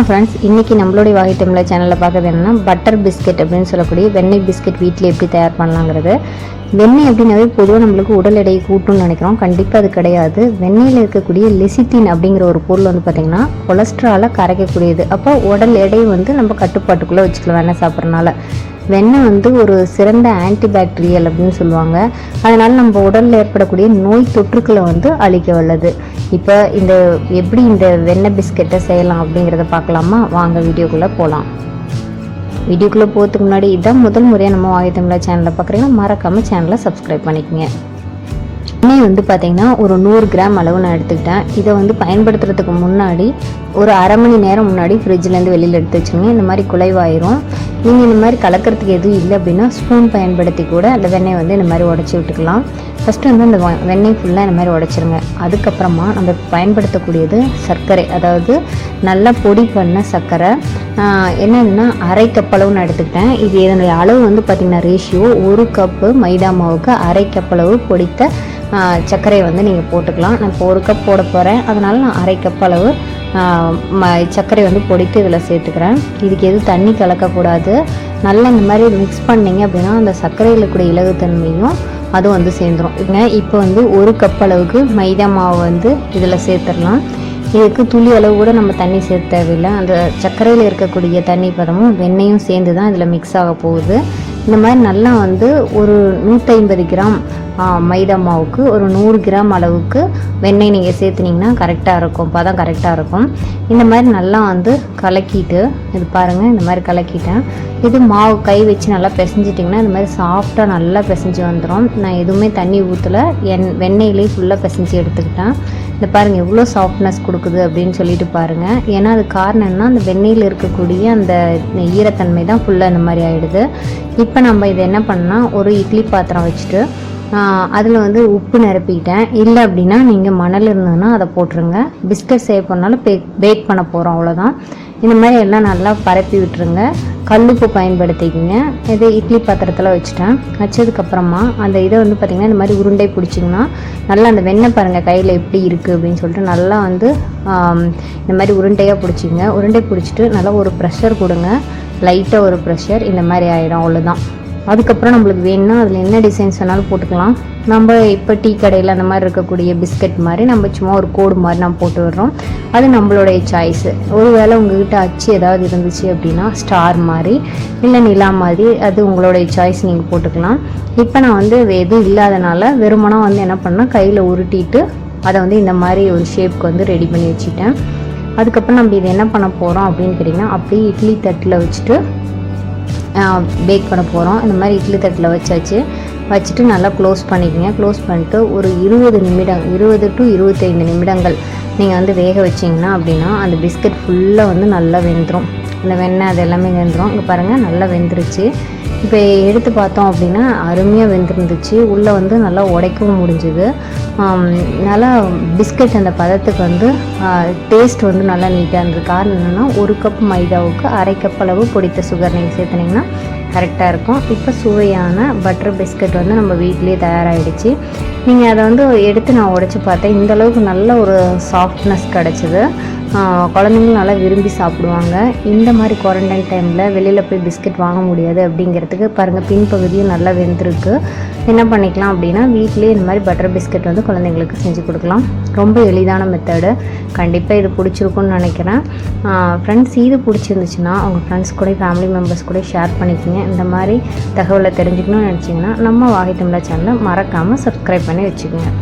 வணக்கம் ஃப்ரெண்ட்ஸ், இன்றைக்கி நம்மளுடைய வாகை தமிழா சேனலில் பார்க்குறது என்னென்னா பட்டர் பிஸ்கெட் அப்படின்னு சொல்லக்கூடிய வெண்ணெய் பிஸ்கெட் வீட்டில் எப்படி தயார் பண்ணலாங்கிறது. வெண்ணெய் அப்படின்னாவே பொதுவாக நம்மளுக்கு உடல் எடையை கூட்டும்னு நினைக்கிறோம். கண்டிப்பாக அது கிடையாது. வெண்ணெயில் இருக்கக்கூடிய லெசித்தின் அப்படிங்கிற ஒரு பொருள் வந்து பார்த்திங்கன்னா கொலஸ்ட்ராலை கரைக்கக்கூடியது. அப்போ உடல் எடையை வந்து நம்ம கட்டுப்பாட்டுக்குள்ளே வச்சுக்கலாம் வெண்ணெய் சாப்பிட்றதுனால. வெண்ணெய் வந்து ஒரு சிறந்த ஆன்டிபாக்டீரியல் அப்படின்னு சொல்லுவாங்க. அதனால் நம்ம உடலில் ஏற்படக்கூடிய நோய் தொற்றுக்களை வந்து அழிக்க வல்லது. இப்போ எப்படி இந்த வெண்ணெய் பிஸ்கெட்டை செய்யலாம் அப்படிங்கிறத பார்க்கலாமா? வாங்க வீடியோக்குள்ளே போகலாம். வீடியோக்குள்ளே போகிறதுக்கு முன்னாடி இதான் முதல் முறையாக நம்ம வாகை தமிழா சேனலில் பார்க்குறீங்கன்னா மறக்காமல் சேனலை சப்ஸ்கிரைப் பண்ணிக்கோங்க. வெண்ணெய் வந்து பார்த்திங்கன்னா ஒரு 100 கிராம் அளவு நான் எடுத்துக்கிட்டேன். இதை வந்து பயன்படுத்துறதுக்கு முன்னாடி ஒரு அரை மணி நேரம் முன்னாடி ஃப்ரிட்ஜ்லேருந்து வெளியில் எடுத்து வச்சுங்க. இந்த மாதிரி குலைவாயிரும். நீங்கள் இந்த மாதிரி கலக்கிறதுக்கு எதுவும் இல்லை அப்படின்னா ஸ்பூன் பயன்படுத்தி கூட அந்த வெண்ணெய் வந்து இந்த மாதிரி உடச்சி விட்டுக்கலாம். ஃபஸ்ட்டு வந்து அந்த வெண்ணெய் ஃபுல்லாக இந்த மாதிரி உடச்சிருங்க. அதுக்கப்புறமா நம்ம பயன்படுத்தக்கூடியது சர்க்கரை, அதாவது நல்லா பொடி பண்ண சர்க்கரை. என்னதுன்னா அரை கப் அளவு நான் எடுத்துக்கிட்டேன். இது இதனுடைய அளவு வந்து பார்த்திங்கன்னா ரேஷியோ 1 கப்பு மைதா மாவுக்கு அரை கப் அளவு பொடித்த சர்க்கரையை வந்து நீங்கள் போட்டுக்கலாம். நான் இப்போ 1 கப் போட போகிறேன், அதனால் நான் அரை கப் அளவு சர்க்கரை வந்து பொடித்து இதில் சேர்த்துக்கிறேன். இதுக்கு எதுவும் தண்ணி கலக்கக்கூடாது. நல்லா இந்த மாதிரி மிக்ஸ் பண்ணிங்க அப்படின்னா அந்த சர்க்கரையில் கூட இலகுத்தன்மையும் அதுவும் வந்து சேர்ந்துடும். இப்போ வந்து 1 கப் அளவுக்கு மைதா மாவு வந்து இதில் சேர்த்துடலாம். இதுக்கு துளி அளவு கூட நம்ம தண்ணி சேர்த்து தேவையில்லை. அந்த சர்க்கரையில் இருக்கக்கூடிய தண்ணி பதமும் வெண்ணெயும் சேர்ந்து தான் இதில் மிக்ஸ் ஆக போகுது. இந்த மாதிரி நல்லா வந்து ஒரு 150 கிராம் மைதா மாவுக்கு ஒரு 100 கிராம் அளவுக்கு வெண்ணெய் நீங்கள் சேர்த்துனிங்கன்னா கரெக்டாக இருக்கும், பதம் கரெக்டாக இருக்கும். இந்த மாதிரி நல்லா வந்து கலக்கிட்டு, இது பாருங்கள், இந்த மாதிரி கலக்கிட்டேன். இது மாவு கை வச்சு நல்லா பிசைஞ்சிட்டிங்கன்னா இந்த மாதிரி சாஃப்டாக நல்லா பிசைஞ்சு வந்துடும். நான் எதுவுமே தண்ணி ஊற்றலை, வெண்ணெயிலே ஃபுல்லாக பிசைஞ்சு எடுத்துக்கிட்டேன். இந்த பாருங்கள் எவ்வளோ சாஃப்ட்னஸ் கொடுக்குது அப்படின்னு சொல்லிட்டு பாருங்கள். ஏன்னா அது காரணம் என்ன, அந்த வெண்ணெயில் இருக்கக்கூடிய அந்த ஈரத்தன்மை தான் ஃபுல்லாக இந்த மாதிரி ஆகிடுது. இப்போ நம்ம இதை என்ன பண்ணால் ஒரு இட்லி பாத்திரம் வச்சுட்டு அதில் வந்து உப்பு நிரப்பிக்கிட்டேன். இல்லை அப்படின்னா நீங்கள் மணல் இருந்ததுன்னா அதை போட்டுருங்க. பிஸ்கட் செய்ய போனாலும் பேக் பண்ண போகிறோம், அவ்வளோதான். இந்த மாதிரி எல்லாம் நல்லா பரப்பி விட்டுருங்க. கல்லுப்பு பயன்படுத்திக்கிங்க. இது இட்லி பாத்திரத்தில் வச்சுட்டேன். வச்சதுக்கப்புறமா அந்த இதை வந்து பார்த்திங்கன்னா இந்த மாதிரி உருண்டை பிடிச்சிங்கன்னா நல்லா அந்த வெண்ணெய் பாருங்கள் கையில் எப்படி இருக்குது அப்படின்னு சொல்லிட்டு நல்லா வந்து இந்த மாதிரி உருண்டையாக பிடிச்சிங்க. உருண்டை பிடிச்சிட்டு நல்லா ஒரு ப்ரெஷர் கொடுங்க. லைட்டாக ஒரு ப்ரெஷர், இந்த மாதிரி ஆகிடும், அவ்வளோதான். அதுக்கப்புறம் நம்மளுக்கு வேணும்னா அதில் என்ன டிசைன்ஸ் வேணாலும் போட்டுக்கலாம். நம்ம இப்போ டீ கடையில் அந்த மாதிரி இருக்கக்கூடிய பிஸ்கட் மாதிரி நம்ம சும்மா ஒரு கோடு மாதிரி நம்ம போட்டு விடுறோம். அது நம்மளுடைய சாய்ஸு. ஒருவேளை உங்கள்கிட்ட அச்சு ஏதாவது இருந்துச்சு அப்படின்னா ஸ்டார் மாதிரி இல்லை நிலா மாதிரி, அது உங்களுடைய சாய்ஸ், நீங்கள் போட்டுக்கலாம். இப்போ நான் வந்து எதுவும் இல்லாதனால வெறுமனா வந்து என்ன பண்ணால் கையில் உருட்டிட்டு அதை வந்து இந்த மாதிரி ஒரு ஷேப்புக்கு வந்து ரெடி பண்ணி வச்சுட்டேன். அதுக்கப்புறம் நம்ம இதை என்ன பண்ண போகிறோம் அப்படின்னு கேட்டிங்கன்னா அப்படியே இட்லி தட்டில் வச்சுட்டு பேக் பண்ண போகிறோம். இந்த மாதிரி இட்லி தட்டில் வச்சுட்டு நல்லா க்ளோஸ் பண்ணிக்கோங்க. க்ளோஸ் பண்ணிட்டு ஒரு 20 to 25 நிமிடங்கள் நீங்கள் வந்து வேக வச்சிங்கன்னா அப்படின்னா அந்த பிஸ்கட் ஃபுல்லாக வந்து நல்லா வெந்துடும். அந்த வெண்ணெய் அது எல்லாமே வெந்துடும். இங்கே பாருங்கள் நல்லா வெந்துருச்சு. இப்போ எடுத்து பார்த்தோம் அப்படின்னா அருமையாக வெந்துருந்துச்சு. உள்ளே வந்து நல்லா உடைக்கவும் முடிஞ்சுது. நல்லா பிஸ்கட் அந்த பதத்துக்கு வந்து டேஸ்ட் வந்து நல்லா நீட்டாக இருந்தது. காரணம் என்னென்னா 1 கப் மைதாவுக்கு அரை கப் அளவு பொடித்த சுகர் நீங்கள் சேர்த்துனிங்கன்னா கரெக்டாக இருக்கும். இப்போ சுவையான பட்டர் பிஸ்கட் வந்து நம்ம வீட்டிலே தயாராகிடுச்சு. நீங்கள் அதை வந்து எடுத்து நான் உடைச்சி பார்த்தேன். இந்தளவுக்கு நல்ல ஒரு சாஃப்ட்னஸ் கிடச்சிது. குழந்தைங்களும் நல்லா விரும்பி சாப்பிடுவாங்க. இந்த மாதிரி குவாரண்டைன் டைமில் வெளியில் போய் பிஸ்கட் வாங்க முடியாது அப்படிங்கிறதுக்கு பாருங்கள் பின்பகுதியும் நல்லா வெந்திருக்கு. என்ன பண்ணிக்கலாம் அப்படின்னா வீட்டிலே இந்த மாதிரி பட்டர் பிஸ்கட் வந்து குழந்தைங்களுக்கு செஞ்சு கொடுக்கலாம். ரொம்ப எளிதான மெத்தடு. கண்டிப்பாக இது பிடிச்சிருக்குன்னு நினைக்கிறேன். ஃப்ரெண்ட்ஸ், இது பிடிச்சிருந்துச்சுன்னா உங்கள் ஃப்ரெண்ட்ஸ் கூட ஃபேமிலி மெம்பர்ஸ் கூட ஷேர் பண்ணிக்கோங்க. இந்த மாதிரி தகவலை தெரிஞ்சுக்கணும்னு நினச்சிங்கன்னா நம்ம வாகை தமிழா சேனலை மறக்காமல் சப்ஸ்கிரைப் பண்ணி வச்சுக்கோங்க.